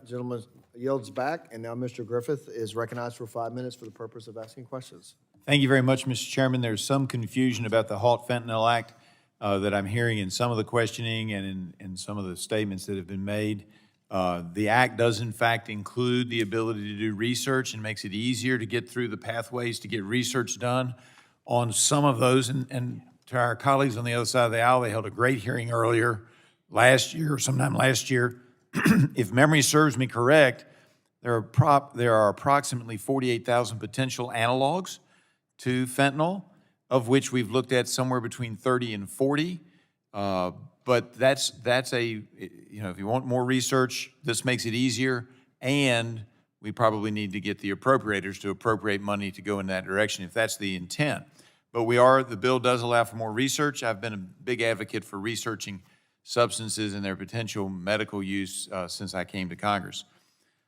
Gentleman yields back, and now Mr. Griffith is recognized for 5 minutes for the purpose of asking questions. Thank you very much, Mr. Chairman. There's some confusion about the Halt Fentanyl Act that I'm hearing in some of the questioning and in some of the statements that have been made. The act does in fact include the ability to do research and makes it easier to get through the pathways to get research done on some of those. And to our colleagues on the other side of the aisle, they held a great hearing earlier last year, or sometime last year. If memory serves me correct, there are approximately 48,000 potential analogs to fentanyl, of which we've looked at somewhere between 30 and 40. But that's if you want more research, this makes it easier, and we probably need to get the appropriators to appropriate money to go in that direction if that's the intent. But the bill does allow for more research. I've been a big advocate for researching substances and their potential medical use since I came to Congress.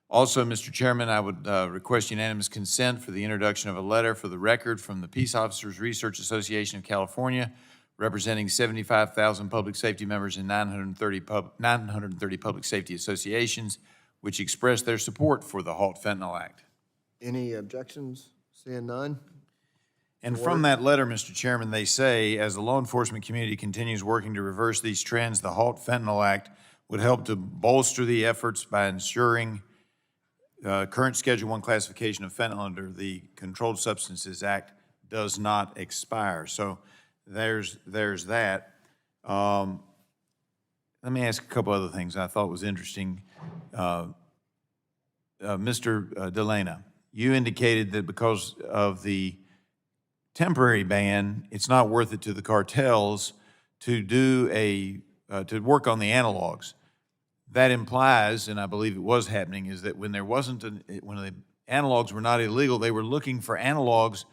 Also, Mr. Chairman, I would request unanimous consent for the introduction of a letter for the record from the Peace Officers Research Association of California, representing 75,000 public safety members in 930 public safety associations, which express their support for the Halt Fentanyl Act. Any objections? Seeing none? And from that letter, Mr. Chairman, they say, as the law enforcement community continues working to reverse these trends, the Halt Fentanyl Act would help to bolster the efforts by ensuring current Schedule I classification of fentanyl under the Controlled Substances Act does not expire. So there's that. Let me ask a couple other things I thought was interesting. Mr. Delana, you indicated that because of the temporary ban, it's not worth it to the cartels to do to work on the analogs. That implies, and I believe it was happening, is that when when the analogs were not illegal, they were looking for analogs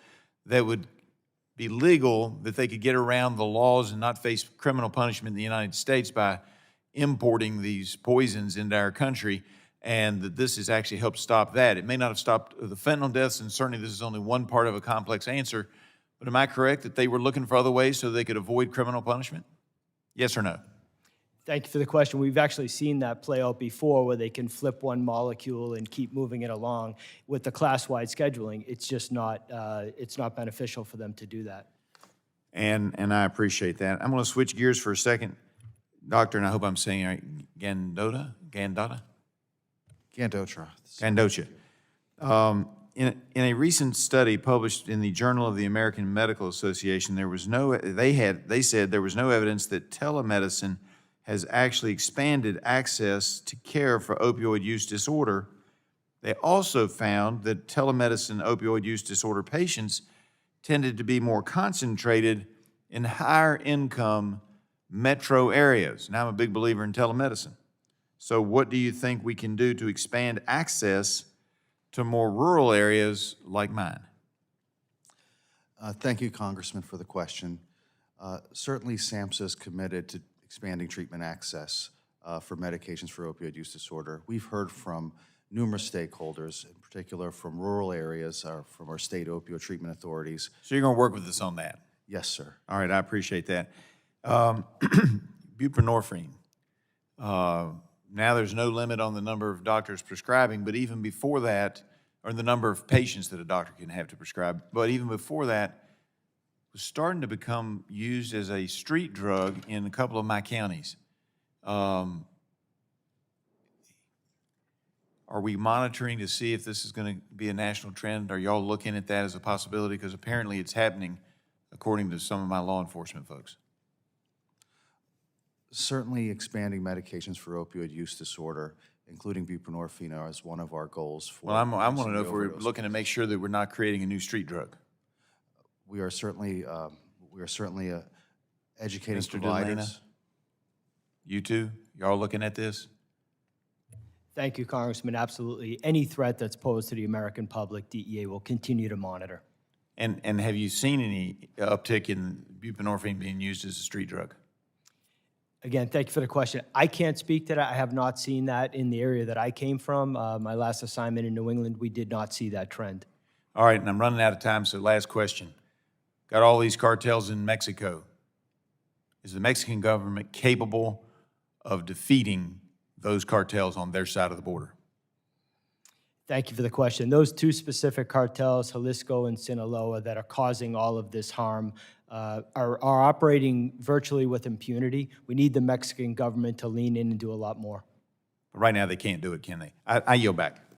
that would be legal, that they could get around the laws and not face criminal punishment in the United States by importing these poisons into our country, and that this has actually helped stop that. It may not have stopped the fentanyl deaths, and certainly this is only one part of a complex answer, but am I correct that they were looking for other ways so they could avoid criminal punishment? Yes or no? Thank you for the question. We've actually seen that play out before, where they can flip one molecule and keep moving it along. With the class-wide scheduling, it's just not beneficial for them to do that. And I appreciate that. I'm going to switch gears for a second, Doctor, and I hope I'm saying it right. Gandocha. In a recent study published in the Journal of the American Medical Association, they said there was no evidence that telemedicine has actually expanded access to care for opioid use disorder. They also found that telemedicine opioid use disorder patients tended to be more concentrated in higher income metro areas. Now, I'm a big believer in telemedicine. So what do you think we can do to expand access to more rural areas like mine? Thank you, Congressman, for the question. Certainly, SAMHSA is committed to expanding treatment access for medications for opioid use disorder. We've heard from numerous stakeholders, in particular from rural areas, from our state opioid treatment authorities. So you're going to work with us on that? Yes, sir. All right, I appreciate that. Buprenorphine. Now there's no limit on the number of doctors prescribing, but even before that, or the number of patients that a doctor can have to prescribe, but even before that, was starting to become used as a street drug in a couple of my counties. Are we monitoring to see if this is going to be a national trend? Are y'all looking at that as a possibility? Because apparently it's happening, according to some of my law enforcement folks. Certainly expanding medications for opioid use disorder, including buprenorphine, is one of our goals. Well, I want to know if we're looking to make sure that we're not creating a new street drug. We are certainly educating Mr. providers. Delana, you too? Y'all looking at this? Thank you, Congressman. Absolutely. Any threat that's posed to the American public, DEA will continue to monitor. And have you seen any uptick in buprenorphine being used as a street drug? Again, thank you for the question. I can't speak to that. I have not seen that in the area that I came from. My last assignment in New England, we did not see that trend. All right, and I'm running out of time, so last question. Got all these cartels in Mexico. Is the Mexican government capable of defeating those cartels on their side of the border? Thank you for the question. Those two specific cartels, Jalisco and Sinaloa, that are causing all of this harm, are operating virtually with impunity. We need the Mexican government to lean in and do a lot more. Right now, they can't do it, can they? I yield back.